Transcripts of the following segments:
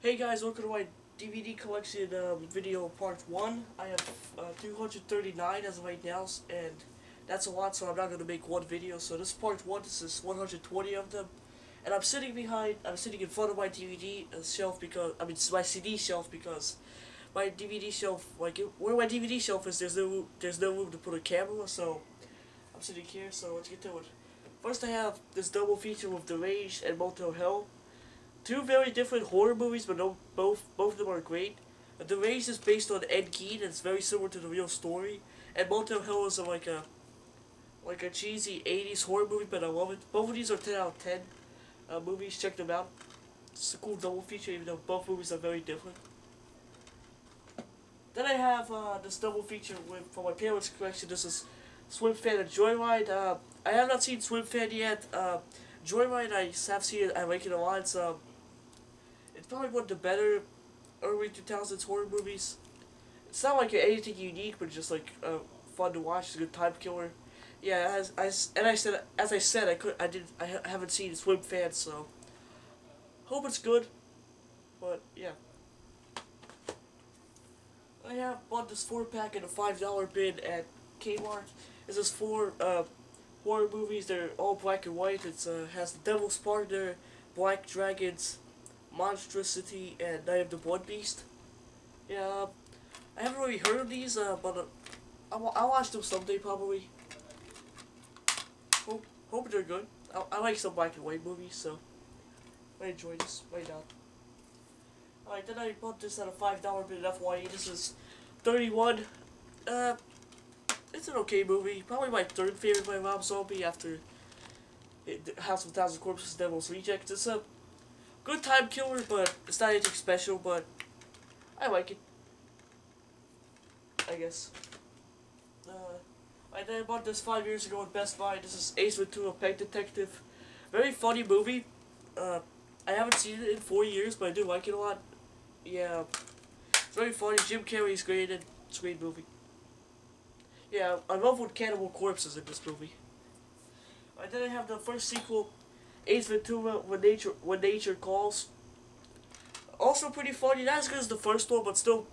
Hey guys, welcome to my DVD collection video part 1. I have 239 as of right now, and that's a lot, so I'm not going to make one video. So this is part 1, this is 120 of them. And I'm sitting in front of my DVD shelf because, my CD shelf because my DVD shelf, where my DVD shelf is, there's no room to put a camera, so I'm sitting here, so let's get to it. First I have this double feature with The Rage and Motel Hell. Two very different horror movies, but no, both of them are great. The Rage is based on Ed Gein, and it's very similar to the real story. And Motel Hell is like a cheesy 80s horror movie, but I love it. Both of these are 10 out of 10 movies. Check them out. It's a cool double feature, even though both movies are very different. Then I have this double feature for my parents' collection. This is Swim Fan and Joyride. I have not seen Swim Fan yet. Joyride, I have seen it. I like it a lot. It's probably one of the better early 2000s horror movies. It's not like anything unique, but just like fun to watch. It's a good time killer. Yeah, as I said, I haven't seen Swim Fan, so hope it's good. But yeah, I have bought this 4-pack in a $5 bin at Kmart. This is 4 horror movies. They're all black and white. It's has the Devil's Partner, Black Dragons, Monstrosity, and Night of the Blood Beast. Yeah, I haven't really heard of these, but I'll watch them someday probably. Hope they're good. I like some black and white movies, so I enjoy this right now. Alright, then I bought this at a $5 bin at FYE. This is 31. It's an okay movie. Probably my third favorite by Rob Zombie after House of a Thousand Corpses, Devil's Rejects. It's a good time killer, but it's not anything special, but I like it, I guess. I bought this 5 years ago at Best Buy. This is Ace Ventura: Pet Detective. Very funny movie. I haven't seen it in 4 years, but I do like it a lot. Yeah, it's very funny. Jim Carrey's great, and it's a great movie. Yeah, I love when cannibal corpses in this movie. Then I have the first sequel, Ace Ventura: When Nature Calls. Also pretty funny. Not as good as the first one, but still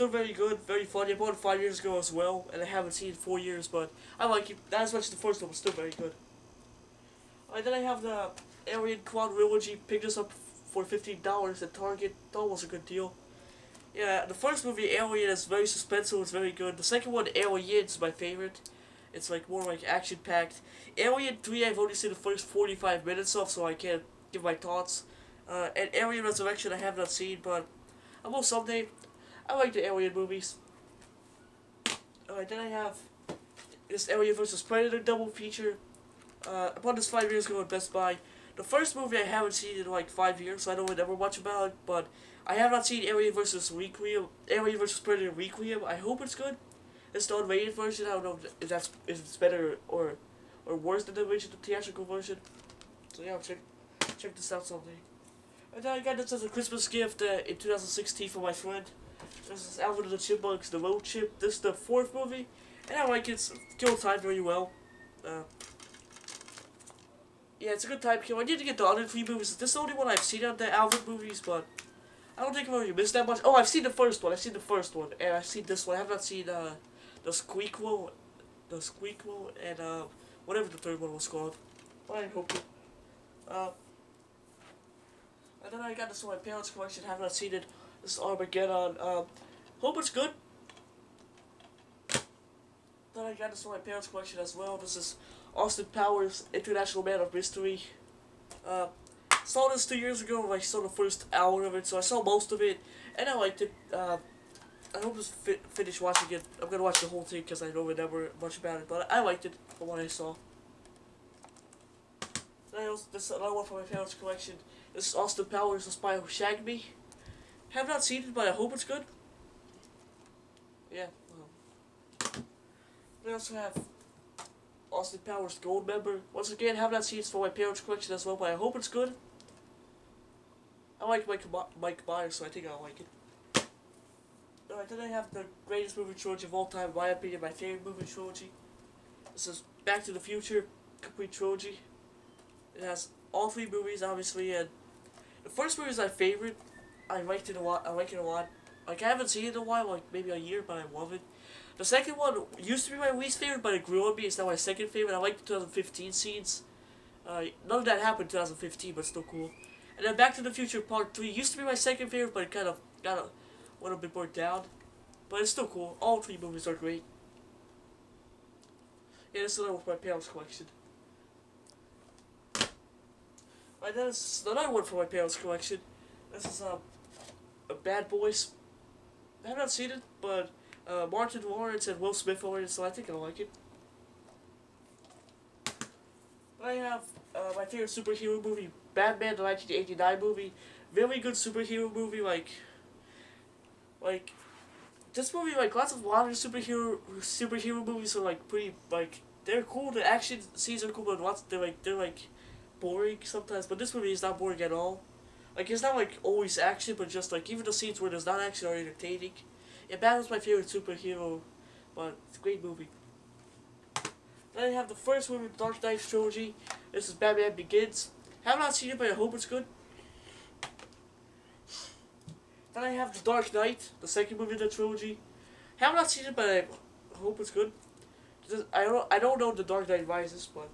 very good, very funny. I bought it 5 years ago as well, and I haven't seen it in 4 years, but I like it. Not as much as the first one, but still very good. Then I have the Alien Quadrilogy. Picked this up for $15 at Target. Thought it was a good deal. Yeah, the first movie, Alien, is very suspenseful. It's very good. The second one, Aliens, is my favorite. It's like more like action-packed. Alien 3, I've only seen the first 45 minutes of, so I can't give my thoughts. And Alien Resurrection, I have not seen, but I will someday. I like the Alien movies. Then I have this Alien vs. Predator double feature. I bought this 5 years ago at Best Buy. The first movie I haven't seen in like 5 years, so I don't remember much about it, but I have not seen Alien vs. Predator Requiem. I hope it's good. It's the unrated version. I don't know if it's better or worse than the original theatrical version. So yeah, check this out someday. And then I got this as a Christmas gift in 2016 for my friend. This is Alvin and the Chipmunks, The Road Chip. This is the 4th movie, and I like it. It's killed time very well. Yeah, it's a good time kill. I need to get the other 3 movies. This is the only one I've seen of the Alvin movies, but I don't think I've really missed that much. Oh, I've seen the first one. And I've seen this one. I have not seen the Squeakquel, and whatever the 3rd one was called. But I hope it. And then I got this from my parents' collection. Have not seen it. This is Armageddon. Hope it's good. Then I got this from my parents' collection as well. This is Austin Powers, International Man of Mystery. Saw this 2 years ago. I saw the first hour of it, so I saw most of it, and I liked it. I hope to finish watching it. I'm gonna watch the whole thing because I don't remember much about it, but I liked it from what I saw. This is another one from my parents' collection. This is Austin Powers, The Spy Who Shagged Me. Have not seen it, but I hope it's good. Yeah. I also have Austin Powers Goldmember. Once again, have not seen it for my parents' collection as well, but I hope it's good. I like Mike Myers, so I think I'll like it. Alright, then I have the greatest movie trilogy of all time, in my opinion, my favorite movie trilogy. This is Back to the Future, complete trilogy. It has all 3 movies, obviously, and the first movie is my favorite. I liked it a lot. I like it a lot. Like I haven't seen it in a while, like maybe a year, but I love it. The second one used to be my least favorite, but it grew on me. It's now my second favorite. I like the 2015 scenes. None of that happened in 2015, but still cool. And then Back to the Future Part 3 used to be my second favorite, but it kind of got a little bit more down. But it's still cool. All three movies are great. Yeah, this is another one for my parents' collection. Right, then this is another one for my parents' collection. This is Bad Boys. I have not seen it, but Martin Lawrence and Will Smith are in it, so I think I like it. I have my favorite superhero movie, Batman, the 1989 movie. Very good superhero movie, like this movie, like lots of modern superhero movies are like pretty, like they're cool. The action scenes are cool, but they're like boring sometimes. But this movie is not boring at all. Like it's not like always action, but just like even the scenes where there's not action are entertaining. Yeah, Batman's my favorite superhero, but it's a great movie. Then I have the first movie, the Dark Knight trilogy. This is Batman Begins. Have not seen it, but I hope it's good. Then I have The Dark Knight, the second movie in the trilogy. Have not seen it, but I hope it's good. I don't know The Dark Knight Rises, but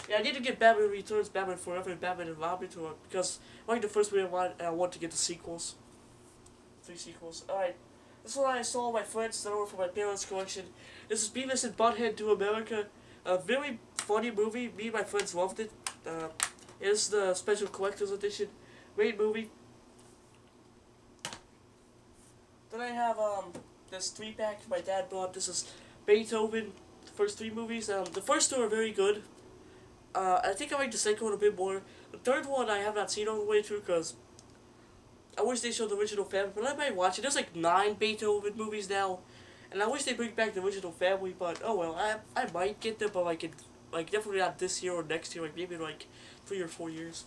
yeah, I need to get Batman Returns, Batman Forever, and Batman and Robin to because I like the first movie I want to get the sequels. 3 sequels. Alright. This one I saw my friends, another one for my parents' collection. This is Beavis and Butthead to America. A very funny movie. Me and my friends loved it. It's the special collector's edition. Great movie. Then I have this 3-pack my dad bought. This is Beethoven. The first 3 movies. The first 2 are very good. I think I like the second one a bit more. The third one I have not seen all the way through because I wish they showed the original family, but I might watch it. There's like 9 Beethoven movies now, and I wish they bring back the original family. But oh well, I might get them, but like definitely not this year or next year. Like maybe in like 3 or 4 years.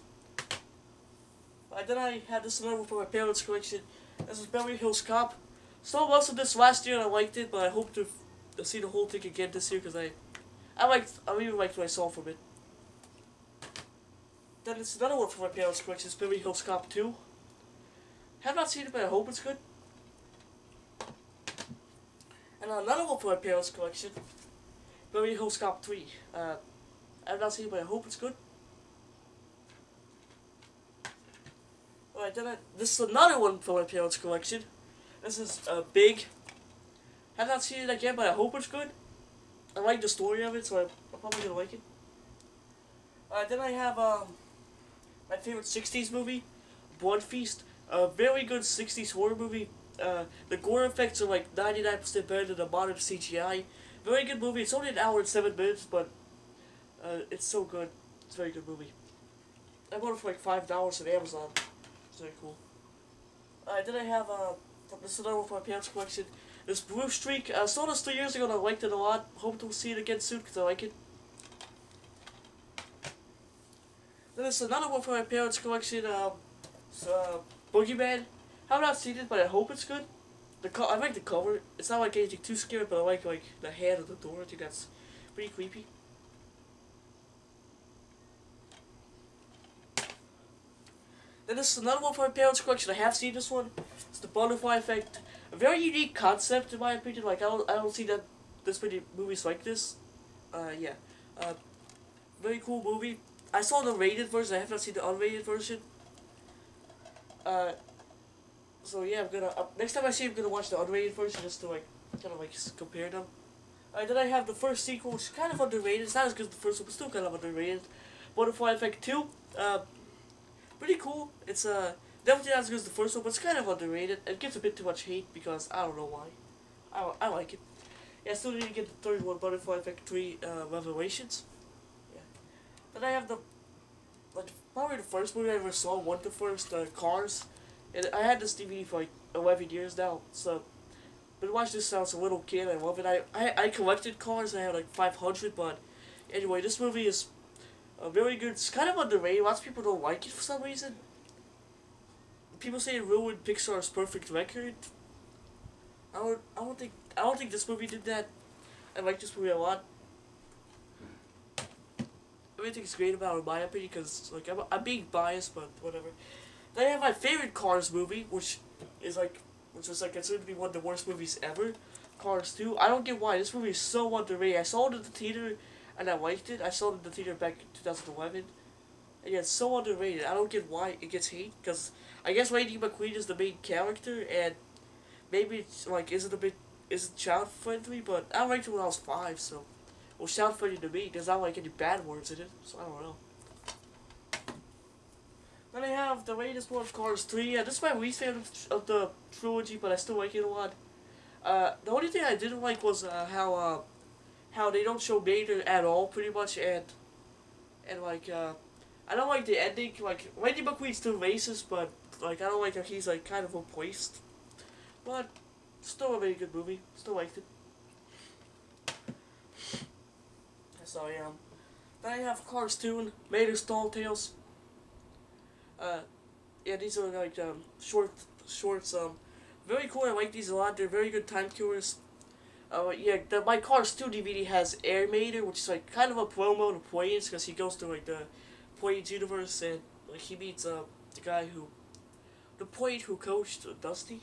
Then I had this another one for my parents' collection. This is Beverly Hills Cop. Saw most of this last year and I liked it, but I hope to see the whole thing again this year because I really liked what I saw from it. Then it's another one for my parents' collection. It's Beverly Hills Cop 2. Have not seen it, but I hope it's good. And another one for my parents' collection, Beverly Hills Cop 3. I have not seen it, but I hope it's good. Alright, then this is another one for my parents' collection. This is Big. Have not seen it again, but I hope it's good. I like the story of it, so I'm probably gonna like it. Alright, then I have my favorite 60s movie, Blood Feast. A very good 60s horror movie. The gore effects are like 99% better than the modern CGI. Very good movie. It's only an hour and 7 minutes, but it's so good. It's a very good movie. I bought it for like $5 on Amazon. It's very cool. Then I have this is another one for my parents' collection. This Blue Streak. I saw this 3 years ago and I liked it a lot. Hope to see it again soon because I like it. Then there's another one for my parents' collection. Boogeyman. I have not seen it, but I hope it's good. I like the cover. It's not like anything too scary, but I like the hand of the door. I think that's pretty creepy. Then this is another one for my parents' collection. I have seen this one. It's the Butterfly Effect. A very unique concept in my opinion. Like I don't see that this many movies like this. Yeah. Very cool movie. I saw the rated version. I have not seen the unrated version. So yeah, I'm gonna next time I see, I'm gonna watch the unrated version just to kind of compare them. Then I have the first sequel, which is kind of underrated. It's not as good as the first one, but still kind of underrated. Butterfly Effect 2. Pretty cool. It's definitely not as good as the first one, but it's kind of underrated. It gets a bit too much hate because I don't know why. I like it. Yeah, I still need to get the third one, Butterfly Effect 3 Revelations. Yeah. Then I have probably the first movie I ever saw, one of the first, Cars. And I had this DVD for like 11 years now, so I've been watching this since I was a little kid. I love it. I collected Cars. I had like 500, but anyway, this movie is very good. It's kind of underrated. Lots of people don't like it for some reason. People say it ruined Pixar's perfect record. I don't think this movie did that. I like this movie a lot. Everything's great about it in my opinion, because like I'm being biased, but whatever. Then I have my favorite Cars movie, which was like considered to be one of the worst movies ever. Cars 2. I don't get why. This movie is so underrated. I saw it in the theater and I liked it. I saw it in the theater back in 2011. And yeah, it's so underrated. I don't get why it gets hate, because I guess Lightning McQueen is the main character, and maybe it's like isn't child friendly, but I liked it when I was 5, so well, child friendly to me. There's not like any bad words in it, so I don't know. Then I have the latest one of Cars 3. Yeah, this is my least favorite of the trilogy, but I still like it a lot. The only thing I didn't like was how they don't show Mater at all, pretty much, and like I don't like the ending. Like Lightning McQueen's still racist, but like I don't like that he's like kind of replaced. But still a very good movie. Still liked it. So yeah. Then I have Cars 2 and Mater's Tall Tales. Yeah, these are like shorts. Very cool. I like these a lot. They're very good time killers. Yeah, my Cars 2 DVD has Air Mater, which is like kind of a promo to Planes, because he goes to like the Planes universe, and like he meets the guy the Plane who coached Dusty,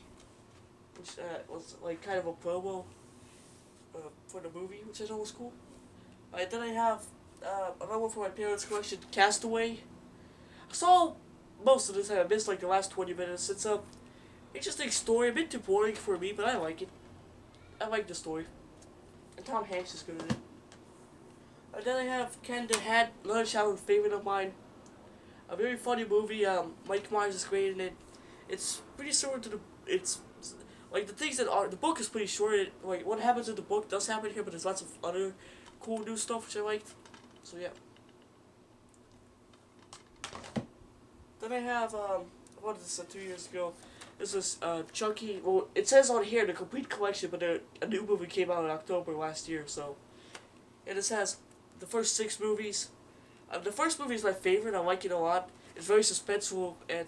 which was like kind of a promo for the movie, which I thought was cool. Then I have another one for my parents' collection, Castaway. I saw most of this. I missed like the last 20 minutes. It's a interesting story, a bit too boring for me, but I like it. I like the story. And Tom Hanks is good in it. Then I have Ken the Hat, another childhood favorite of mine. A very funny movie. Mike Myers is great in it. It's pretty similar to it's like the things that are, the book is pretty short. Like what happens in the book does happen here, but there's lots of other cool new stuff which I liked. So yeah. Then I have, what is this, 2 years ago? This is, Chucky. Well, it says on here, the complete collection, but a new movie came out in October last year, so. And this has the first 6 movies. The first movie is my favorite. I like it a lot. It's very suspenseful, and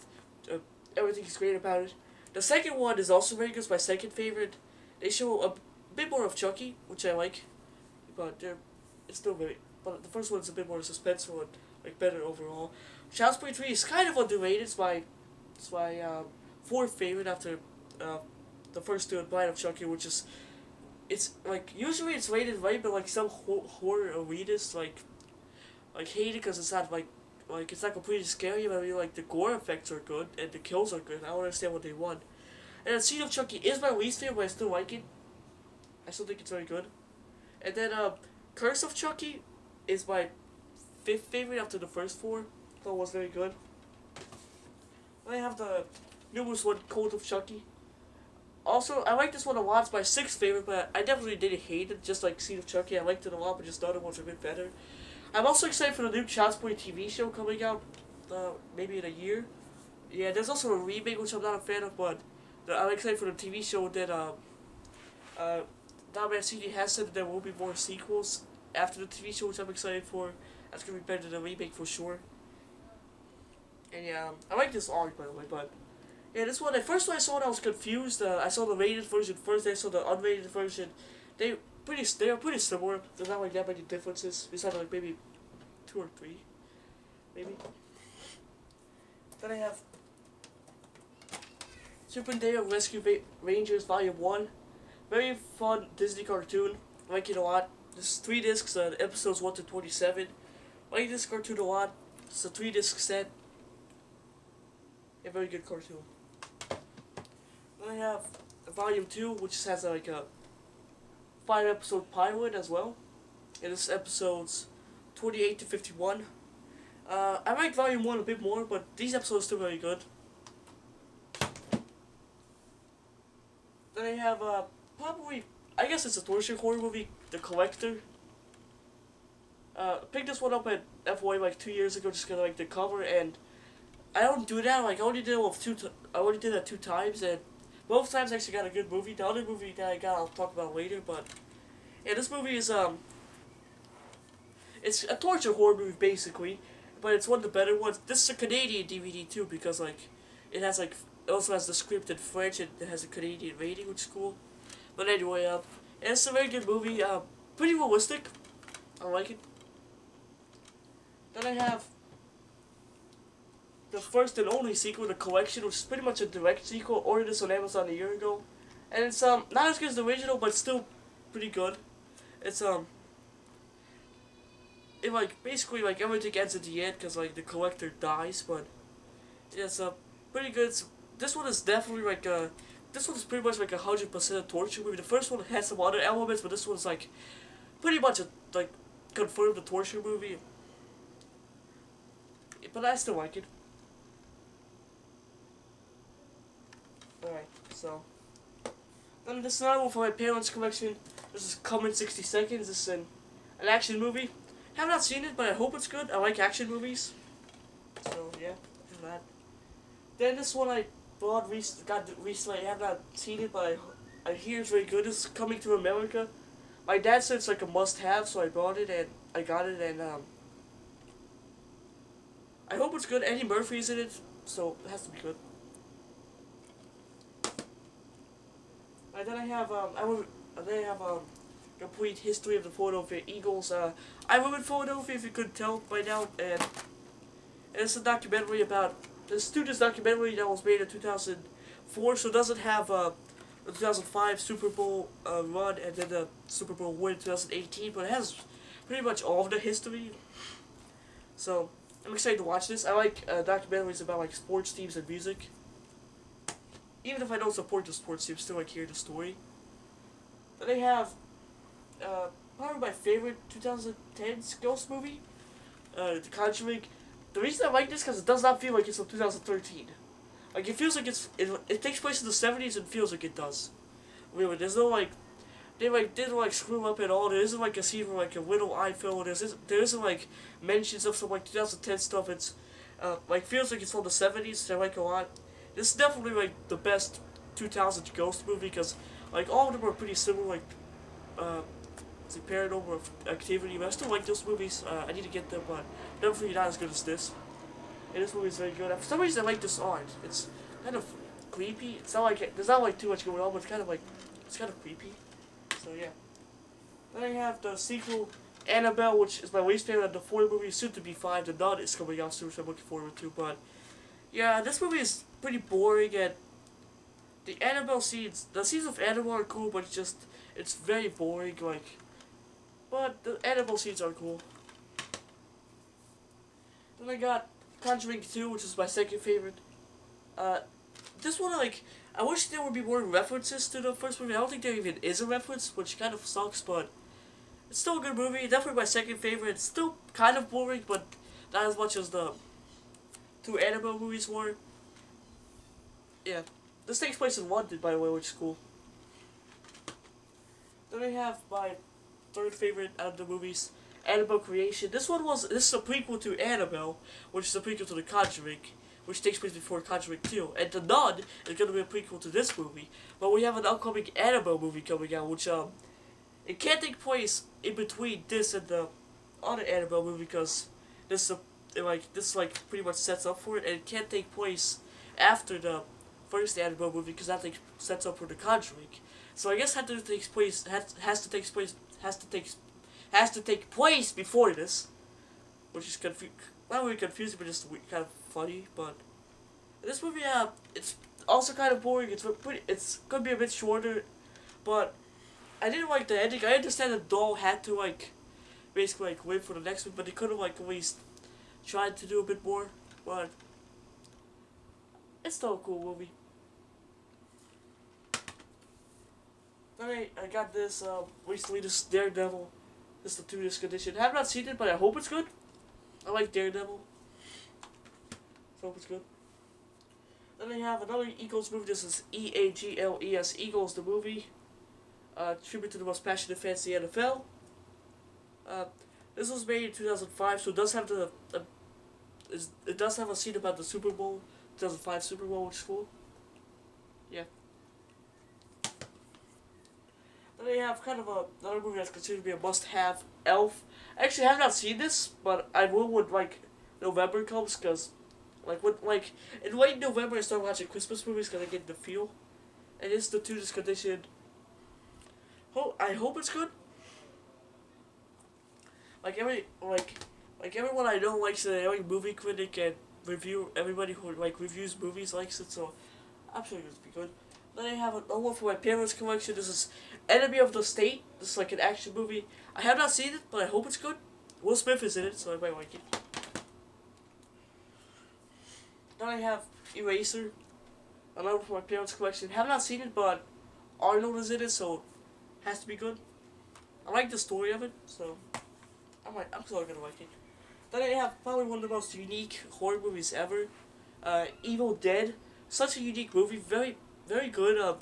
everything's great about it. The second one is also very good. It's my second favorite. They show a bit more of Chucky, which I like, but it's still very. But the first one is a bit more suspenseful and like better overall. Child's Play 3 is kind of underrated. It's my fourth favorite after the first two, Bride of Chucky, which is, it's like usually it's rated right, but like some horror elitists like hate it because it's not like it's not completely scary. But I mean, like the gore effects are good and the kills are good. I don't understand what they want. And then Seed of Chucky is my least favorite, but I still like it. I still think it's very good. And then Curse of Chucky is my fifth favorite after the first 4. That was very good. Then I have the newest one, Cult of Chucky. Also, I like this one a lot. It's my 6th favorite, but I definitely didn't hate it, just like Seed of Chucky. I liked it a lot, but just the other ones are a bit better. I'm also excited for the new Child's Play TV show coming out, maybe in a year. Yeah, there's also a remake, which I'm not a fan of, but I'm excited for the TV show that, Don Mancini has said that there will be more sequels after the TV show, which I'm excited for. That's going to be better than the remake for sure. And yeah, I like this art, by the way, but yeah, this one, the first one I saw it, I was confused. I saw the rated version first, then I saw the unrated version. They're pretty similar. There's not like that many differences. Besides like maybe 2 or 3, maybe. Then I have Super Nintendo Rescue Rangers Volume 1. Very fun Disney cartoon. I like it a lot. There's 3 discs, episodes 1 to 27. I like this cartoon a lot. It's a 3-disc set. A very good cartoon. Then I have Volume 2, which has like a 5-episode pilot as well. And this episodes 28 to 51. I like Volume 1 a bit more, but these episodes are still very good. Then I have probably, I guess it's a torture horror movie, The Collector. I picked this one up at FY like 2 years ago, just because I like the cover, and I don't do that. Like I only did that 2 times, and both times I actually got a good movie. The other movie that I got, I'll talk about later. But yeah, this movie is it's a torture horror movie basically, but it's one of the better ones. This is a Canadian DVD too, because like it also has the script in French, and it has a Canadian rating, which is cool. But anyway, it's a very good movie. Pretty realistic. I like it. Then I have the first and only sequel, The Collection, which is pretty much a direct sequel. Ordered this on Amazon a year ago, and it's not as good as the original, but still pretty good. It's it like basically like everything ends at the end because like the collector dies, but it's pretty good. This one is definitely like this one is pretty much like 100% a torture movie. The first one had some other elements, but this one's like pretty much a like confirmed a torture movie. But I still like it. Alright, so then this is another one for my parents' collection. This is Come in 60 Seconds. This is an action movie. Have not seen it, but I hope it's good. I like action movies. So yeah, do that. Then this one I bought recently. I have not seen it, but I hear it's very good. It's Coming to America. My dad said it's like a must-have, so I bought it and I got it, and I hope it's good. Eddie Murphy's in it, so it has to be good. And then I have complete history of the Philadelphia Eagles. I live in Philadelphia, if you couldn't tell by now, and it's a documentary about the students' documentary that was made in 2004. So it doesn't have the 2005 Super Bowl run and then the Super Bowl win in 2018, but it has pretty much all of the history. So I'm excited to watch this. I like documentaries about like sports teams and music. Even if I don't support the sports team, still like hear the story. Then they have probably my favorite 2010s ghost movie, The Conjuring. The reason I like this because it does not feel like it's from 2013. Like it feels like it takes place in the 70s and feels like it does. Really, there's no like they like didn't like screw up at all. There isn't like a scene where like a little eye fell. There isn't like mentions of some like 2010 stuff. It's like feels like it's from the 70s. I like a lot. This is definitely like the best 2000 ghost movie because like all of them are pretty similar. Like it's like Paranormal Activity. But I still like those movies. I need to get them, but definitely not as good as this. And this movie is very good. For some reason, I like this art. It's kind of creepy. It's not like there's not like too much going on, but it's kind of creepy. So yeah. Then I have the sequel, Annabelle, which is my least favorite of the 4 movies. Soon to be 5. The Nun is coming out soon, so I'm looking forward to. But yeah, this movie is pretty boring, and the Annabelle scenes of Annabelle are cool, but it's very boring. Like, but the Annabelle scenes are cool. Then I got Conjuring 2, which is my second favorite. This one, like, I wish there would be more references to the first movie. I don't think there even is a reference, which kind of sucks, but it's still a good movie. Definitely my second favorite. It's still kind of boring, but not as much as the 2 Annabelle movies were. Yeah. This takes place in London, by the way, which is cool. Then I have my third favorite out of the movies, Annabelle Creation. This is a prequel to Annabelle, which is a prequel to The Conjuring, which takes place before Conjuring 2. And The Nun is going to be a prequel to this movie. But we have an upcoming Annabelle movie coming out, which it can't take place in between this and the other Annabelle movie because this pretty much sets up for it, and it can't take place after the first Annabelle movie because that sets up for The Conjuring. So I guess has to take place before this, which is not really confusing, but just kind of funny. But this movie, it's also kind of boring. It's gonna be a bit shorter, but I didn't like the ending. I understand the doll had to basically wait for the next one, but they could have at least tried to do a bit more. But it's still a cool movie. I got this recently, this Daredevil. This is the 2-disc edition. I have not seen it, but I hope it's good. I like Daredevil. So I hope it's good. Then I have another Eagles movie. This is EAGLES, Eagles the movie. Tribute to the most passionate fans in the NFL. This was made in 2005, so it does have it does have a scene about the Super Bowl, 2005 Super Bowl, which is cool. Yeah. Then they have kind of another movie that's considered to be a must-have, Elf. Actually, I have not seen this, but I will when November comes, because in late November I start watching Christmas movies because I get the feel. And it's the 2-disc edition. I hope it's good. Everyone I know likes it. Every movie critic and everybody who like reviews movies likes it, so I'm sure it's be good. Then I have another one for my parents' collection. This is Enemy of the State. This is like an action movie. I have not seen it, but I hope it's good. Will Smith is in it, so I might like it. Then I have Eraser. Another one for my parents' collection. Have not seen it, but Arnold is in it, so it has to be good. I like the story of it, so I'm still gonna like it. Then I have probably one of the most unique horror movies ever. Evil Dead. Such a unique movie, very good.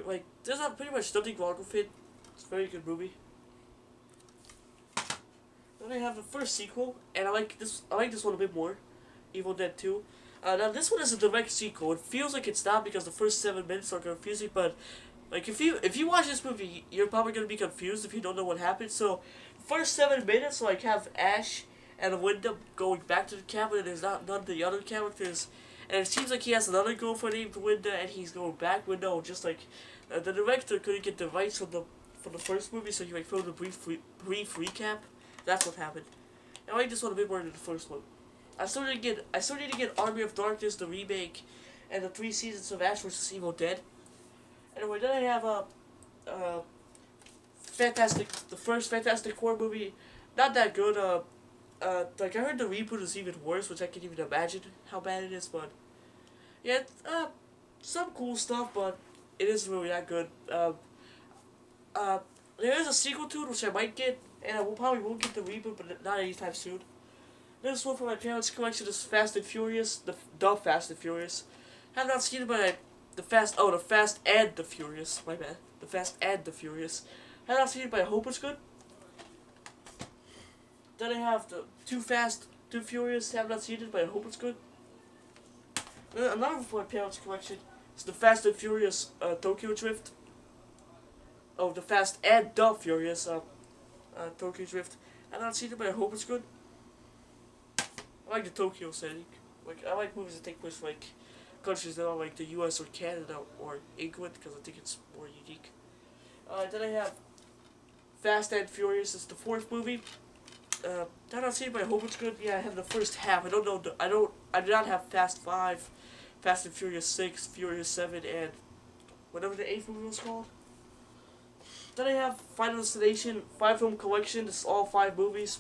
Like there's not pretty much nothing wrong with it. It's a very good movie. Then I have the first sequel, and I like this one a bit more. Evil Dead 2. Now this one is a direct sequel. It feels like it's not because the first 7 minutes are confusing, but like if you watch this movie, you're probably gonna be confused if you don't know what happened. So first 7 minutes, like have Ash and Linda going back to the cabin, and there's not none of the other characters. And it seems like he has another girlfriend named Linda, and he's going back with no, just like the director couldn't get the rights from the first movie, so he like filmed a brief recap. That's what happened. And I like this one a bit more than the first one. I still need to get Army of Darkness, the remake, and the 3 seasons of Ash vs. Evil Dead. Anyway, then I have the first Fantastic Four movie. Not that good. Like I heard the reboot is even worse, which I can't even imagine how bad it is. But yeah, some cool stuff, but it isn't really that good. There is a sequel to it which I might get, and I probably won't get the reboot, but not anytime soon. This one for my parents' collection is Fast and Furious, the Fast and Furious. Have not seen it, but the Fast and the Furious. My bad. The Fast and the Furious. Have not seen it, but I hope it's good. Then I have the Too Fast, Too Furious. Have not seen it, but I hope it's good. Another for my parents' collection is the Fast and Furious Tokyo Drift. Oh, the Fast and the Furious Tokyo Drift. I've not seen it, but I hope it's good. I like the Tokyo setting. Like I like movies that take place like countries that are like the U.S. or Canada or England, because I think it's more unique. Then I have Fast and Furious. It's the 4th movie. I've not seen it, but I hope it's good. Yeah, I have the first half. I don't know. I do not have Fast 5, Fast and Furious 6, Furious 7, and whatever the 8th movie was called. Then I have Final Destination 5-film collection. This is all 5 movies.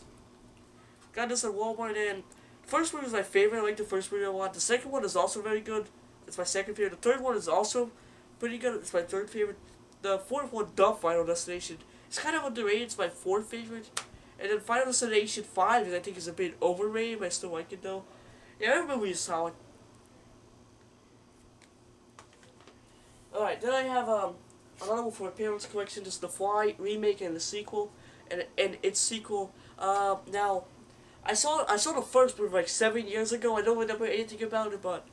Got this at Walmart, and first movie is my favorite. I like the first movie a lot. The second one is also very good. It's my second favorite. The third one is also pretty good. It's my third favorite. The 4th one, The Final Destination, it's kind of underrated. It's my 4th favorite. And then Final Destination 5, I think, is a bit overrated, but I still like it though. Yeah, every movie is solid. Alright, then I have another one for my parents' collection. This is The Fly remake and the sequel, and its sequel. Now, I saw the first movie like 7 years ago. I don't remember anything about it, but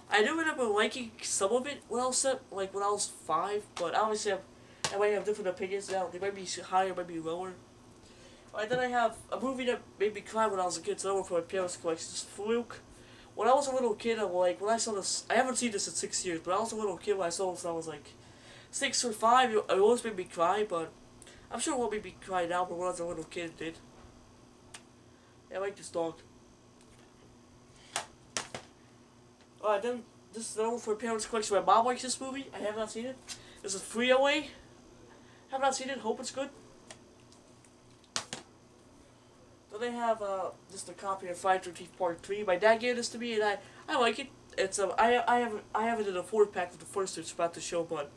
I do remember liking some of it when I was 5. But obviously, I might have different opinions now. They might be higher, might be lower. Alright, then I have a movie that made me cry when I was a kid. It's another one for my parents' collection. It's Fluke. When I was a little kid, when I saw this, I haven't seen this in 6 years, but I was a little kid when I saw this. I was like 6 or 5. It always made me cry, but I'm sure it won't make me cry now. But when I was a little kid, it did. Yeah, I like this dog. Alright, then this is another one for my parents' collection. My mom likes this movie. I have not seen it. This is Free Away. Have not seen it. Hope it's good. Then they have just a copy of Friday the 13th Part 3. My dad gave this to me, and I like it. It's I have it in a 4-pack of the first it's about to show, but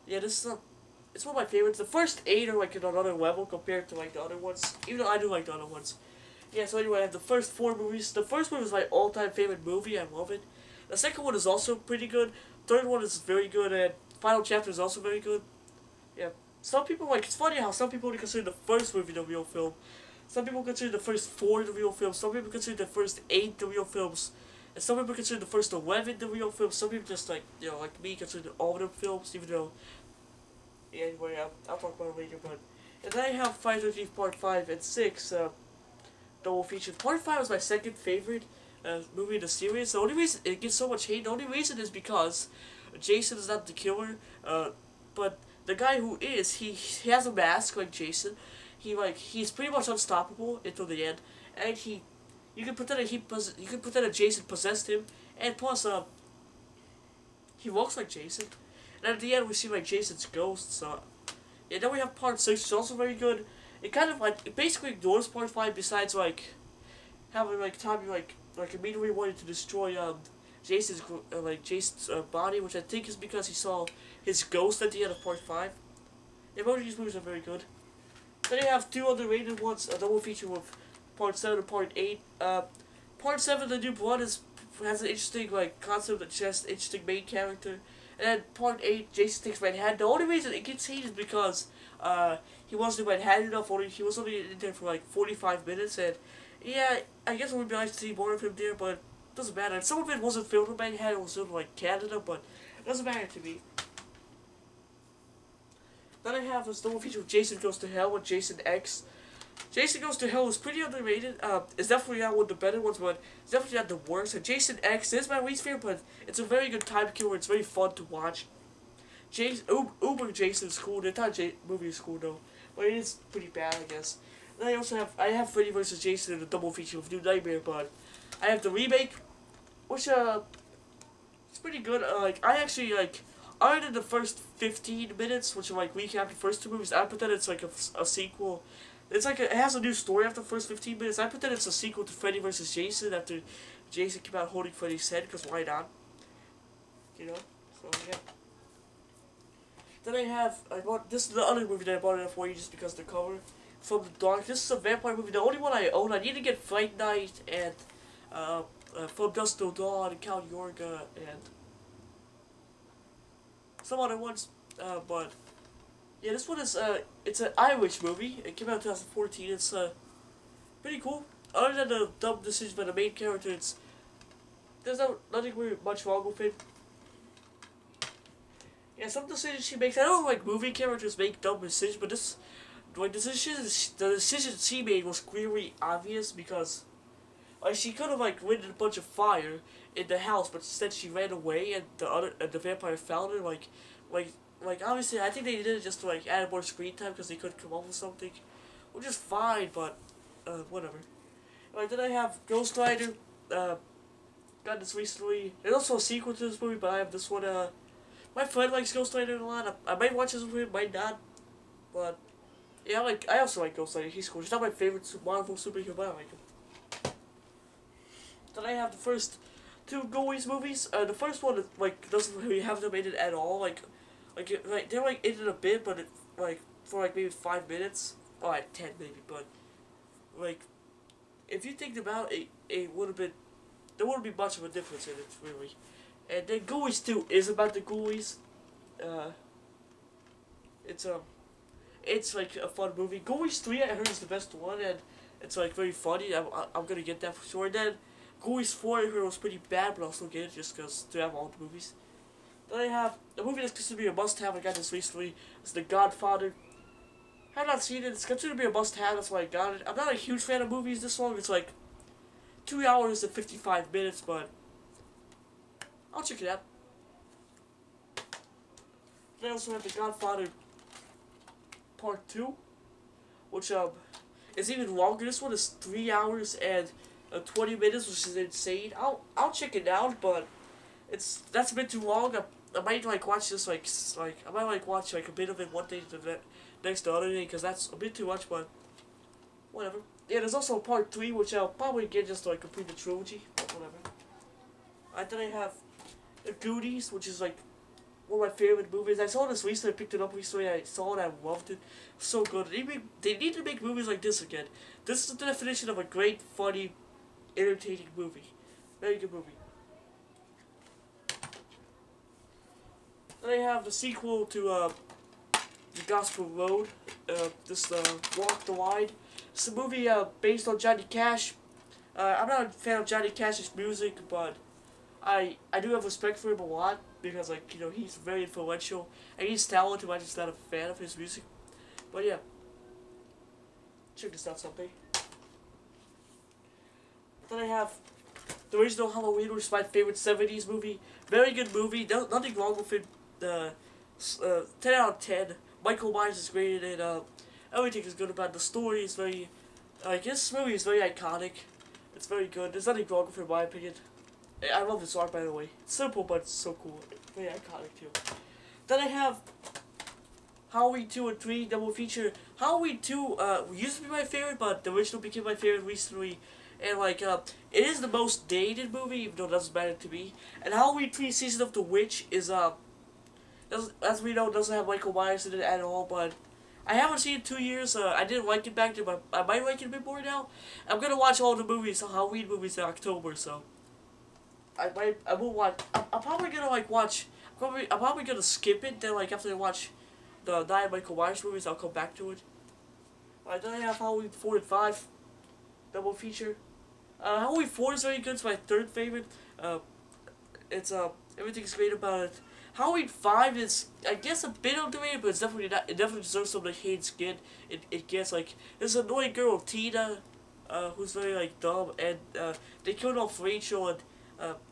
yeah, this is it's one of my favorites. The first 8 are like at another level compared to like the other ones, even though I do like the other ones. Yeah, so anyway, I have the first 4 movies. The first movie is my all-time favorite movie. I love it. The second one is also pretty good. Third one is very good, and Final Chapter is also very good. Yeah, some people it's funny how some people consider the first movie the real film. Some people consider the first 4 the real film. Some people consider the first 8 the real films. And some people consider the first 11 the real films. Some people just like me consider all of them films, even though yeah, anyway, I'll talk about it later, but and then I have Friday the 13th Part 5 and 6 double feature. Part 5 was my second favorite movie in the series. The only reason it gets so much hate, the only reason is because Jason is not the killer, but the guy who is, he has a mask like Jason. He's pretty much unstoppable until the end, and he you can pretend that you can pretend that Jason possessed him, and plus he walks like Jason. And at the end we see like Jason's ghost. So yeah, then we have part 6, which is also very good. It kind of like it basically ignores part 5, besides like having like Tommy like immediately wanted to destroy Jason's body, which I think is because he saw his ghost at the end of part 5. Yeah, both of these movies are very good. Then you have two underrated ones, a double feature with part 7 and part 8. Part 7, The New Blood, has an interesting like concept that just interesting main character. And then part 8, Jason Takes Manhattan. The only reason it gets hated is because he wasn't in Manhattan enough. He was only in there for like 45 minutes, and yeah, I guess it would be nice to see more of him there, but it doesn't matter. And some of it wasn't filmed in Manhattan, it was filmed in like Canada, but it doesn't matter to me. Then I have this double feature with Jason Goes to Hell with Jason X. Jason Goes to Hell is pretty underrated. It's definitely not one of the better ones, but it's definitely not the worst. And Jason X is my least favorite, but it's a very good time killer. It's very fun to watch. Uber Jason's cool. The entire movie is cool though, but it is pretty bad, I guess. And I have Freddy vs. Jason in a double feature with New Nightmare, but I have the remake, which it's pretty good. I actually other than the first 15 minutes, which are like recap the first two movies, I pretend it's like a sequel. It's like it has a new story after the first 15 minutes. I pretend it's a sequel to Freddy vs. Jason after Jason came out holding Freddy's head, because why not? You know? So, yeah. Then this is the other movie that I bought it for you just because of the cover. From the Dark. This is a vampire movie, the only one I own. I need to get Fright Night and From Dusk Till Dawn and Count Yorga and some other ones, but yeah, this one is it's an Irish movie. It came out in 2014. It's pretty cool. Other than the dumb decision by the main character, there's nothing really much wrong with it. Yeah, some decisions she makes. I don't like movie characters make dumb decisions, but the decision she made was clearly obvious, because she could have like lit a bunch of fire in the house, but instead she ran away, and the vampire found her. Like obviously, I think they did it just to like add more screen time because they couldn't come up with something, which is fine, but whatever. Then I have Ghost Rider. Got this recently. There's also a sequel to this movie, but I have this one. My friend likes Ghost Rider a lot. I might watch this movie, might not, but yeah, I also like Ghost Rider. He's cool. He's not my favorite Marvel superhero, but I like him. Then I have the first two Ghoulies movies. The first one doesn't really have them in it at all. They're like in it a bit, but for maybe 5 minutes, or 10 maybe. But if you think about it, there wouldn't be much of a difference in it really. And then Ghoulies 2 is about the Ghoulies. It's like a fun movie. Ghoulies 3 I heard is the best one, and it's like very funny. I'm gonna get that for sure. And then Ghoulies 4 I heard was pretty bad, but I'll still get it just because to have all the movies. Then I have a movie that's considered to be a must-have. I got this recently. It's The Godfather. I have not seen it. It's considered to be a must-have. That's why I got it. I'm not a huge fan of movies this long. It's like 2 hours and 55 minutes, but I'll check it out. Then I also have The Godfather Part 2, which is even longer. This one is 3 hours and 20 minutes, which is insane. I'll check it out, but that's a bit too long. I might watch this I might watch a bit of it one day to the next other day, because that's a bit too much, but whatever. Yeah, there's also Part 3, which I'll probably get just to complete the trilogy, but whatever. Then I have The Goonies, which is one of my favorite movies. I saw this recently, I picked it up recently, I saw it, I loved it. So good. They need to make movies like this again. This is the definition of a great, funny, entertaining movie. Very good movie. Then I have the sequel to The Gospel Road. Walk the Line. It's a movie based on Johnny Cash. I'm not a fan of Johnny Cash's music, but I do have respect for him a lot, because he's very influential and he's talented. I'm just not a fan of his music, but yeah, check this out someday. Then I have the original Halloween, which is my favorite 70s movie. Very good movie. Nothing wrong with it. 10 out of 10. Michael Myers is great in it. Everything is good about it. The story is very this movie is very iconic. It's very good. There's nothing wrong with it in my opinion. I love this art, by the way. It's simple, but it's so cool. Very iconic, too. Then I have Halloween 2 and 3 double feature. Halloween 2 used to be my favorite, but the original became my favorite recently. And, like, it is the most dated movie, even though it doesn't matter to me. And Halloween 3 Season of the Witch is, as we know, doesn't have Michael Myers in it at all, but I haven't seen it in 2 years. I didn't like it back then, but I might like it a bit more now. I'm gonna watch all the movies, Halloween movies in October, so I will watch. I'm probably gonna like watch. I'm probably gonna skip it. Then like after I watch the 9 Michael Myers movies, I'll come back to it. Then I have Halloween 4 and 5 double feature. Halloween 4 is very good. It's my third favorite. It's everything's great about it. Halloween 5 is, I guess, a bit underrated, but it's definitely not. It definitely deserves some like hate skin. It gets like this annoying girl Tina, who's very like dumb, and they killed off Rachel, and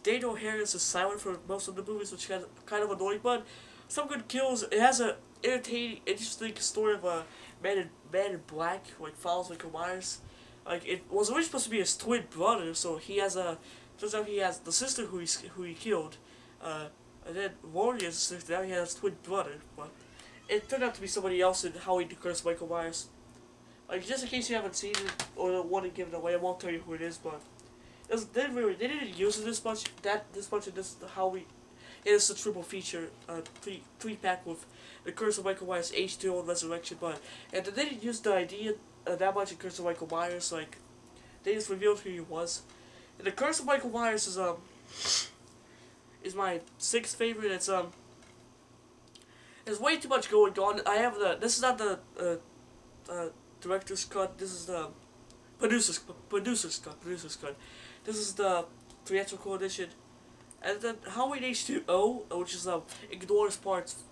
Daniel Harris is silent for most of the movies, which is kind of annoying. But some good kills. It has a entertaining, interesting story of a man in black, like follows Michael Myers. Like it was originally supposed to be his twin brother, so he has a. Turns out he has the sister who he killed. And then Warrior's sister, now he has a twin brother, but it turned out to be somebody else in Halloween the Curse Michael Myers. Like, just in case you haven't seen it, or don't want to give it away, I won't tell you who it is, but they didn't use it this much in this Halloween. It is a triple feature, three pack with the Curse of Michael Myers, H2O, and Resurrection, and they didn't use the idea that much in Curse of Michael Myers, like, they just revealed who he was. And the Curse of Michael Myers is my 6th favorite. There's way too much going on. This is not the director's cut. This is the producer's cut. This is the theatrical edition. And then Halloween H2O, which is ignores parts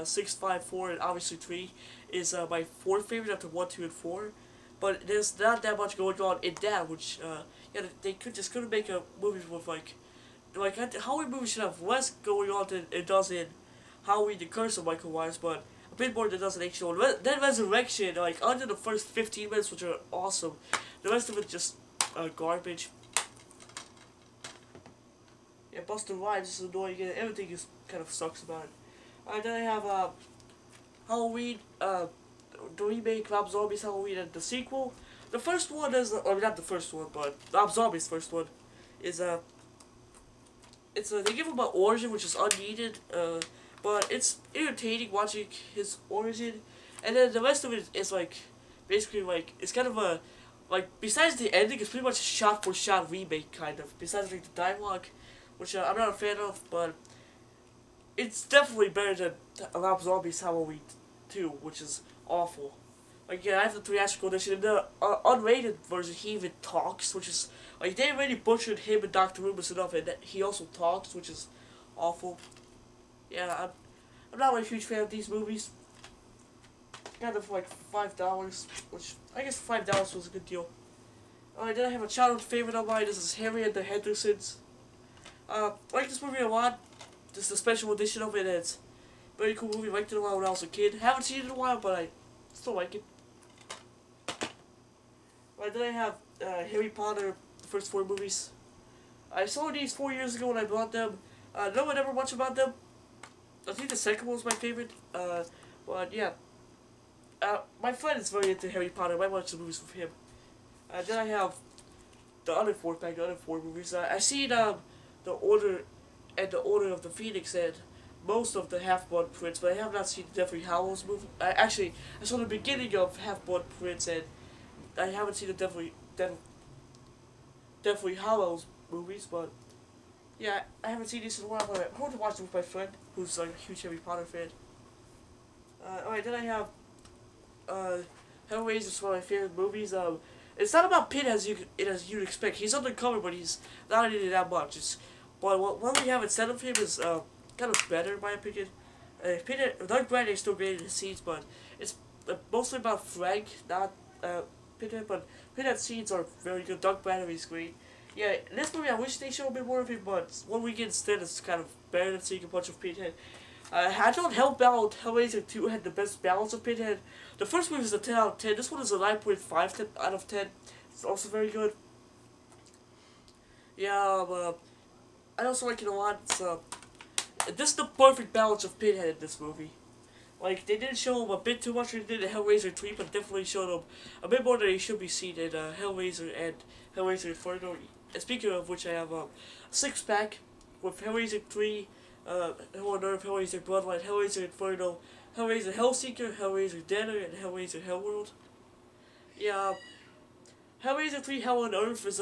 6, 5, 4, and obviously 3, is my 4th favorite after 1, 2, and 4. But there's not that much going on in that, which yeah, they couldn't make a movie with like Halloween movies should have less going on than it does in Halloween the Curse of Michael Myers, but a bit more than it does in H2O. Then Resurrection, like under the first 15 minutes, which are awesome. The rest of it just garbage. Yeah, Busta Rhymes is annoying, and everything just kind of sucks about it. Then I have Halloween, the remake, Rob Zombie's Halloween, and the sequel. The first one is, I mean, not the first one, but Rob Zombie's first one is they give him an origin which is unneeded, but it's entertaining watching his origin, and then the rest of it is like basically like it's kind of a like besides the ending, it's pretty much a shot for shot remake kind of. Besides like the dialogue, which I'm not a fan of, but it's definitely better than Rob Zombie's Halloween 2, which is awful. Like, yeah, I have the theatrical edition. In the unrated version, he even talks, which is like they already butchered him and Dr. Loomis enough, and he also talks, which is awful. Yeah, I'm not a huge fan of these movies. Got them for like $5, which I guess $5 was a good deal. Alright, then I have a childhood favorite of mine. This is Harry and the Hendersons. I like this movie a lot. This is a special edition of it, and it's a very cool movie. I liked it a lot when I was a kid. Haven't seen it in a while, but I still like it. Right, then I have Harry Potter, the first 4 movies. I saw these 4 years ago when I bought them. No one ever much about them. I think the second one was my favorite. But yeah. My friend is very into Harry Potter. I might watch the movies with him. Then I have the other 4 pack, the other 4 movies. I seen the Order of the Phoenix and most of the Half-Blood Prince, but I have not seen the Deathly Hallows movie. Actually, I saw the beginning of Half-Blood Prince, and I haven't seen the Deathly Hallows movies, but yeah, I haven't seen this in a while, but I hope to watch them with my friend, who's like a huge Harry Potter fan. Alright, then I have Hellraiser is one of my favorite movies. It's not about Pitt as you'd expect. He's undercover, but he's not in it that much. But what we have instead of him is kind of better in my opinion. Doug Bradley is still great in his scenes, but it's mostly about Frank, not Pinhead. But Pinhead's scenes are very good. Doug Bradley is great. Yeah, in this movie I wish they showed a bit more of him, but what we get instead is kind of better than seeing a bunch of Pinhead. I don't help out Hellraiser 2 had the best balance of Pinhead. The first movie is a 10 out of 10. This one is a 9.5 out of 10. It's also very good. Yeah, I also like it a lot. This is the perfect balance of Pinhead in this movie. Like, they didn't show him a bit too much than they did in Hellraiser 3, but definitely showed him a bit more than he should be seen in Hellraiser and Hellraiser Inferno. And speaking of which, I have a six-pack with Hellraiser 3, Hell on Earth, Hellraiser Bloodline, Hellraiser Inferno, Hellraiser Hellseeker, Hellraiser Deader, and Hellraiser Hellworld. Yeah, Hellraiser 3 Hell on Earth is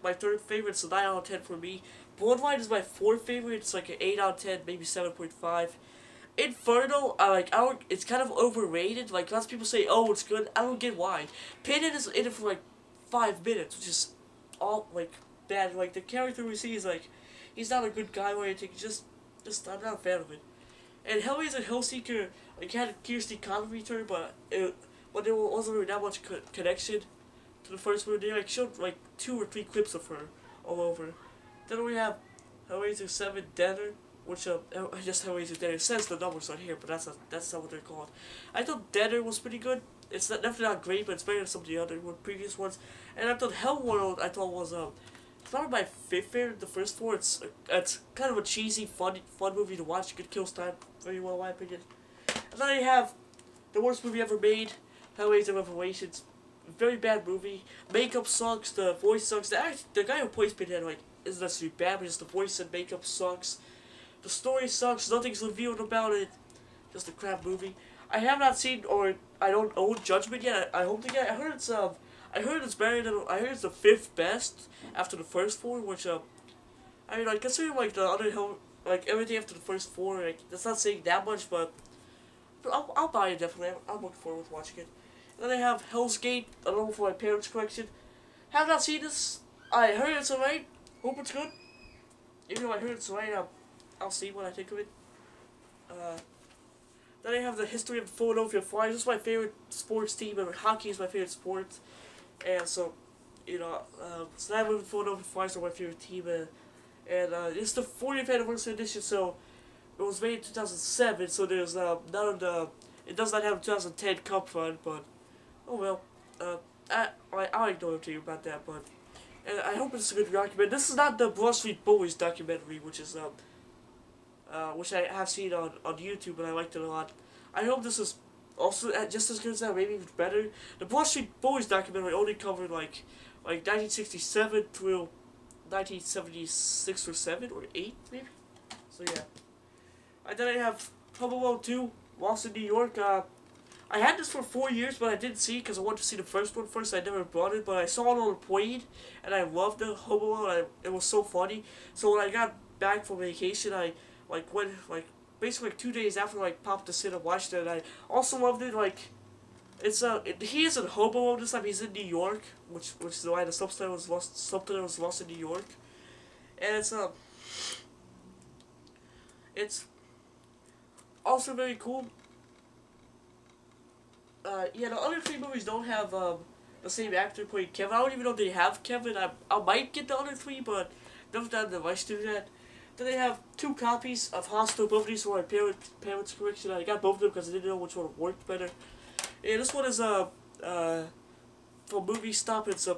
my third favorite, so 9 out of 10 for me. Bloodline is my fourth favorite, it's like an 8 out of 10, maybe 7.5. Inferno, I don't, it's kind of overrated. Like, lots of people say, oh, it's good. I don't get why. Pinhead is in it for like 5 minutes, which is all like bad. Like, the character we see is like, he's not a good guy or anything. Just I'm not a fan of it. And Hellraiser Hellseeker, like, had Kirsty Connery to her, but there wasn't really that much connection to the first one. They like showed like 2 or 3 clips of her all over. Then we have Hellraiser 7 Deader, which just Hellraiser Deader. It says the numbers on here, but that's not what they're called. I thought Deader was pretty good. It's definitely not great, but it's better than some of the other previous ones. And I thought Hellworld, I thought was it's probably my fifth favorite. The first 4, it's kind of a cheesy, fun movie to watch. Good kills time very well, in my opinion. And then you have the worst movie ever made, Hellraiser Revelations. Very bad movie. Makeup sucks. The voice sucks. The guy who plays Pinhead like isn't necessarily bad, but just the voice and makeup sucks. The story sucks. Nothing's revealed about it. Just a crap movie. I have not seen, or I don't own Judgment yet. I hope to get. I heard it's better than. I heard it's the 5th best after the first 4, which I mean, like, considering like the other like everything after the first 4, like that's not saying that much, but I'll buy it definitely. I'm looking forward to watching it. And then I have Hell's Gate, along for my parents' collection. Have not seen this. I heard it's alright. Hope it's good. Even though I heard it's alright, I'll see what I think of it. Then I have the history of the Philadelphia Flyers. This is my favorite sports team, and hockey is my favorite sport. And so, you know, so I live in Philadelphia Flyers are my favorite team. It's the 40th anniversary edition, so it was made in 2007. So there's none of the. It does not have a 2010 Cup run, but oh well. I ignore everything about that, but. And I hope it's a good documentary. This is not the Broad Street Bullies documentary, which is which I have seen on YouTube, and I liked it a lot. I hope this is also just as good as that, maybe even better. The Broad Street Bullies documentary only covered like 1967 through 1976 or 7 or 8 maybe. So yeah. And then I have Home Alone 2, Lost in New York. I had this for 4 years, but I didn't see it because I wanted to see the first one first. I never bought it, but I saw it on the plane, and I loved the Home Alone. It was so funny. So when I got back from vacation, I went basically 2 days after popped to sit and watched it. And I also loved it. He isn't Home Alone this time. He's in New York, which is why the subtitle was Lost in New York, and it's also very cool. Yeah, the other 3 movies don't have the same actor playing Kevin. I don't even know if they have Kevin. I might get the other 3, but never done the rush to do that. Then they have 2 copies of Hostel, both of these were my parents' collection. I got both of them because I didn't know which one worked better. And this one is from Movie Stop. It's the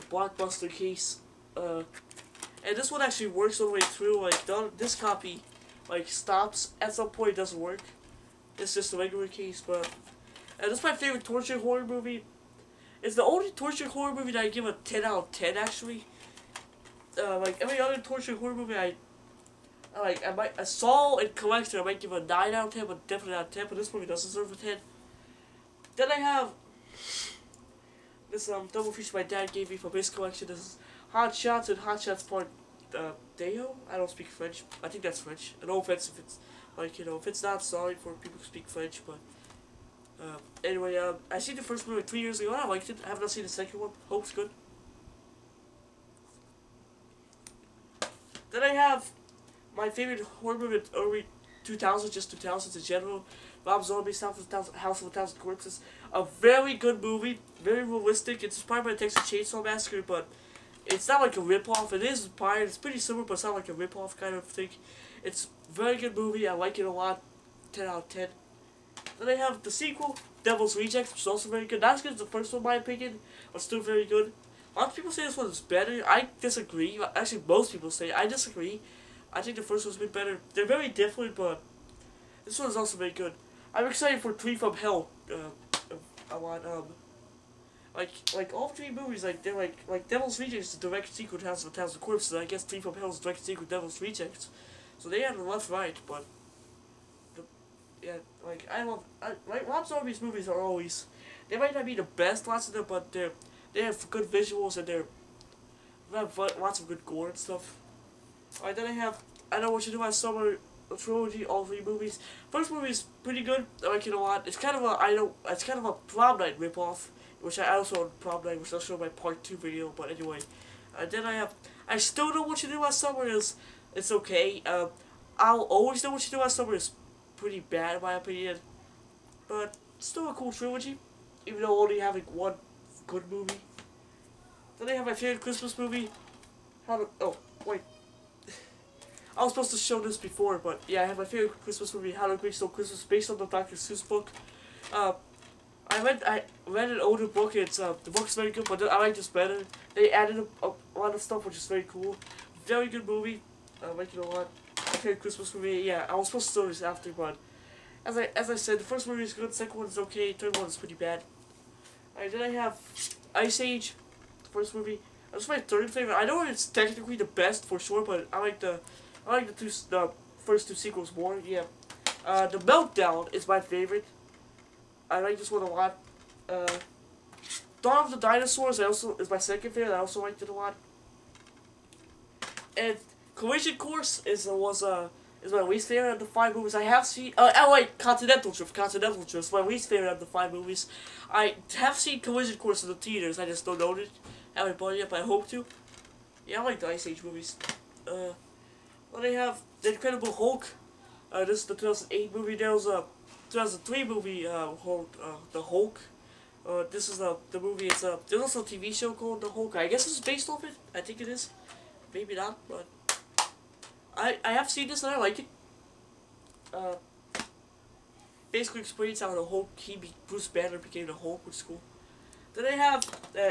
Blockbuster case. And this one actually works all the way through. This copy stops at some point. It doesn't work. It's just a regular case, but. And this is my favorite torture horror movie. It's the only torture horror movie that I give a 10 out of 10 actually. Every other torture horror movie I saw and collected, I might give a 9 out of 10, but definitely not 10, but this movie does deserve a 10. Then I have this double feature my dad gave me from his collection. This is Hot Shots and Hot Shots Part Deo? I don't speak French. I think that's French. No offense if it's if it's not, sorry for people who speak French, but anyway, I seen the first movie 3 years ago. I liked it. I have not seen the second one. Hope it's good. Then I have my favorite horror movie of early 2000s, just 2000s in general. Rob Zombie's House of a Thousand Corpses. A very good movie. Very realistic. It's inspired by the Texas Chainsaw Massacre, but it's not like a ripoff. It is inspired. It's pretty similar, but it's not like a ripoff kind of thing. It's a very good movie. I like it a lot. 10 out of 10. Then I have the sequel, Devil's Rejects, which is also very good. Not as good as the first one, in my opinion, but still very good. A lot of people say this one is better. I disagree. Actually, most people say I disagree. I think the first one's a bit better. They're very different, but this one is also very good. I'm excited for Three from Hell. I want like all three movies, like they're like Devil's Rejects is the direct sequel to House of a Thousand Corpses. And I guess Three from Hell is the direct sequel to Devil's Rejects. So they had the left right, but yeah, like like Rob Zombie's movies are always, they might not be the best lots of them, but they have good visuals and they have lots of good gore and stuff. Alright, then I Know What You Do Last Summer, a trilogy, all three movies. First movie is pretty good. I like it a lot. It's kind of a Prom Night ripoff, which I also on Prom Night, which I'll show in my part 2 video. But anyway, then I Still Know What You Do Last Summer it's okay. I'll Always Know What You Do Last Summer is pretty bad in my opinion, but still a cool trilogy, even though only having one good movie. Then they have my favorite Christmas movie. Oh wait. I was supposed to show this before, but yeah, I have my favorite Christmas movie, How to Grinch Stole Christmas, based on the Dr. Seuss book. I read an older book. It's the book's very good, but I like this better. They added a lot of stuff, which is very cool. Very good movie. I like it a lot. My favorite Christmas movie. Yeah, I was supposed to show this after, but as I said, the first movie is good, the second one is okay, third one is pretty bad. Alright, then I have Ice Age, the first movie. That's my third favorite. I know it's technically the best for sure, but I like the first two sequels more. Yeah, The Meltdown is my favorite. I like this one a lot. Dawn of the Dinosaurs is my second favorite. I also liked it a lot. And Collision Course is my least favorite of the 5 movies I have seen. Oh wait, Continental Drift is my least favorite of the 5 movies. I have seen Collision Course in the theaters. I just don't know it. I haven't bought it yet, but I hope to. Yeah, I like the Ice Age movies. Well, they have The Incredible Hulk. This is the 2008 movie. There was a 2003 movie called The Hulk. This is the movie. There's also a TV show called The Hulk. I guess it's based off it. I think it is. Maybe not, but I have seen this and I like it. Basically explains how the Hulk, Bruce Banner became the Hulk, which is cool. Then they have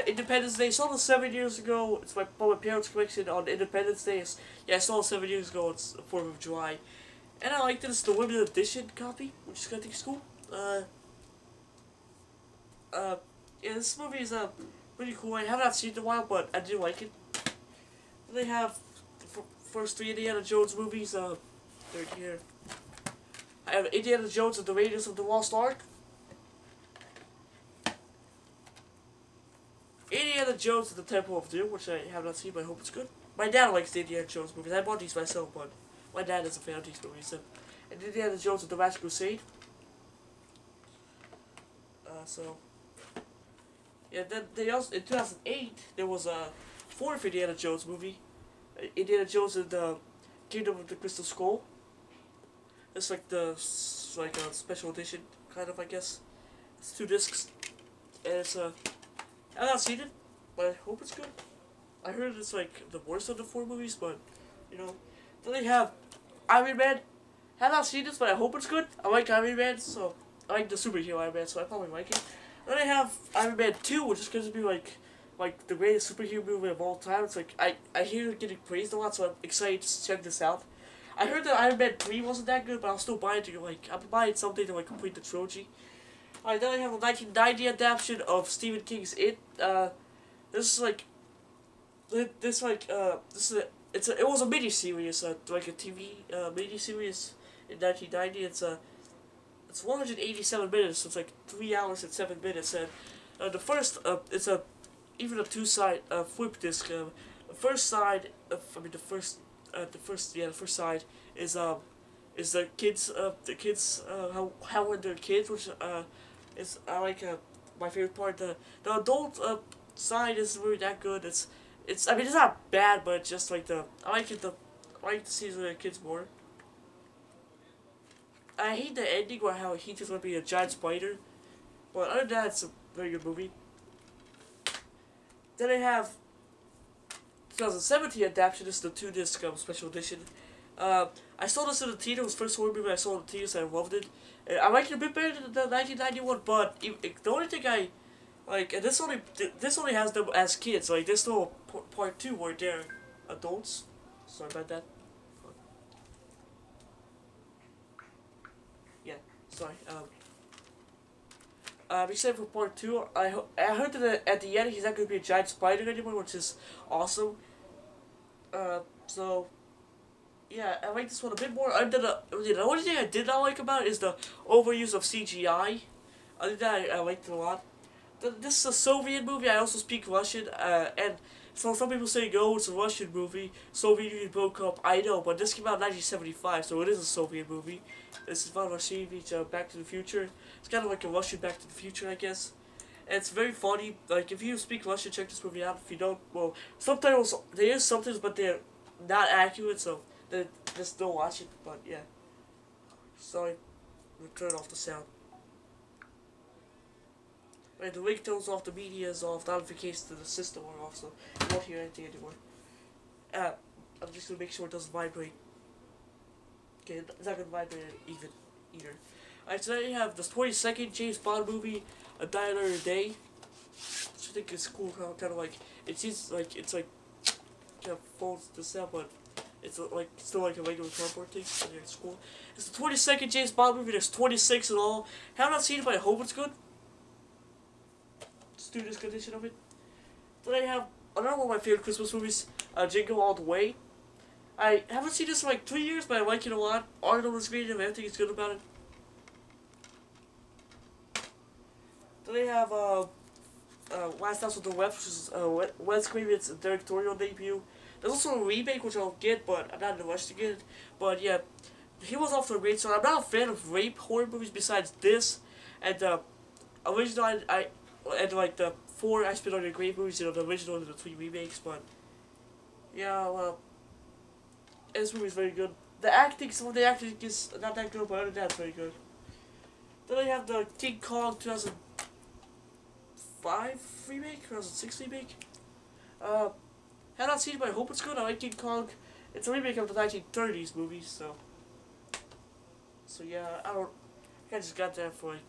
Independence Day. I saw this 7 years ago. It's my parents' collection on Independence Day. Yeah, I saw it 7 years ago. It's the 4th of July. And I liked it. It's the limited edition copy, which is, I think, is cool. Yeah, this movie is pretty cool. I have not seen it in a while, but I do like it. Then they have the first 3 Indiana Jones movies. They're here. I have Indiana Jones and the Raiders of the Lost Ark. Indiana Jones and the Temple of Doom, which I have not seen, but I hope it's good. My dad likes the Indiana Jones movies. I bought these myself, but my dad is a fan of these movies. And Indiana Jones and the Last Crusade. Yeah, then they also, in 2008, there was a 4th Indiana Jones movie. Indiana Jones and the Kingdom of the Crystal Skull. It's like a special edition, kind of, I guess. It's 2 discs. And it's I've not seen it, but I hope it's good. I heard it's like the worst of the 4 movies, but you know. Then they have Iron Man. Have not seen this, but I hope it's good. I like Iron Man, so I like the superhero Iron Man, so I probably like it. Then they have Iron Man 2, which is going to be like the greatest superhero movie of all time. It's like I hear it getting praised a lot, so I'm excited to check this out. I heard that Iron Man 3 wasn't that good, but I'll still buy it to I'm buying something to complete the trilogy. Alright, then I have a 1990 adaptation of Stephen King's It. This is it was a miniseries, like a TV miniseries in 1990. It's 187 minutes. So it's like 3 hours and 7 minutes. And the first, it's even a 2-side flip disc. The first side, the first side is the kids, how when they're kids, which is my favorite part. The adult side isn't really that good. I mean, it's not bad, but it's just like I like the scenes with the kids more. I hate the ending where how he just want to be a giant spider, but other than that, it's a very good movie. Then I have 2017 adaptation. This is the 2-disc special edition. I saw this in the theater. It was the first horror movie I saw in the theater, so I loved it. I liked it a bit better than the 1991, but the only thing Like, and this only has them as kids. Like, there's no part two where they're adults. Sorry about that. Yeah, sorry. Except for part two, I heard that at the end he's not gonna be a giant spider anymore, which is awesome. So yeah, I like this one a bit more. The only thing I did not like about it is the overuse of CGI. Other than that, I liked it a lot. This is a Soviet movie. I also speak Russian, and so some people say, "Oh, it's a Russian movie. Soviet Union broke up." I know, but this came out in 1975, so it is a Soviet movie. This is Ivan Vasilievich, Back to the Future. It's kind of like a Russian Back to the Future, I guess. And it's very funny. Like, if you speak Russian, check this movie out. If you don't, well, subtitles, there is subtitles, but they're not accurate, so just don't watch it. But yeah, sorry, we'll turn off the sound. Right, the ringtone's off, the media is off, notifications to the system are off, so you won't hear anything anymore. I'm just gonna make sure it doesn't vibrate. Okay, it's not gonna vibrate even either. Alright, so then you have the 22nd James Bond movie, A Die Another Day. Which I think is cool, kind of like, it seems like it's like, kind of folds this out, but it's like still like a regular cardboard thing. So yeah, it's cool. It's the 22nd James Bond movie. There's 26 in all. Have not seen it, but I hope it's good. Student's condition of it. Then I have another one of my favorite Christmas movies, Jingle All the Way. I haven't seen this in like 3 years, but I like it a lot. Arnold is great and everything is good about it. Then I have Last House on the Left, which is Wes Craven's directorial debut. There's also a remake which I'll get, but I'm not in a rush to get it. But yeah, he was off to a great start. I'm not a fan of rape horror movies besides this, and original and like the 4 I spent on the great movies, you know, the original and the 3 remakes. But yeah, well, this movie is very good. The acting, some of the acting is not that good, but other than that, it's very good. Then I have the King Kong 2005 remake, 2006 remake. Have not seen it, but I hope it's good. I like King Kong. It's a remake of the 1930s movie, so yeah, I just got that for like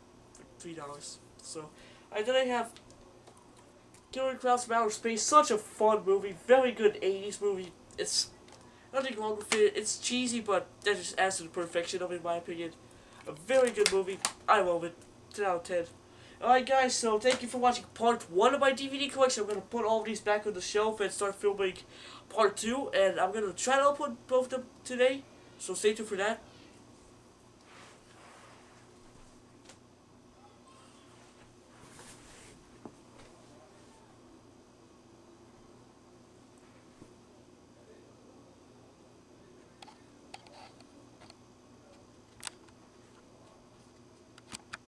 $3. So, then I have Killer Clowns from Outer Space. Such a fun movie, very good 80s movie. It's nothing wrong with it. It's cheesy, but that just adds to the perfection of it, in my opinion. A very good movie. I love it. 10 out of 10. Alright guys, so thank you for watching part 1 of my DVD collection. I'm going to put all of these back on the shelf and start filming part 2. And I'm going to try to upload both of them today. So stay tuned for that.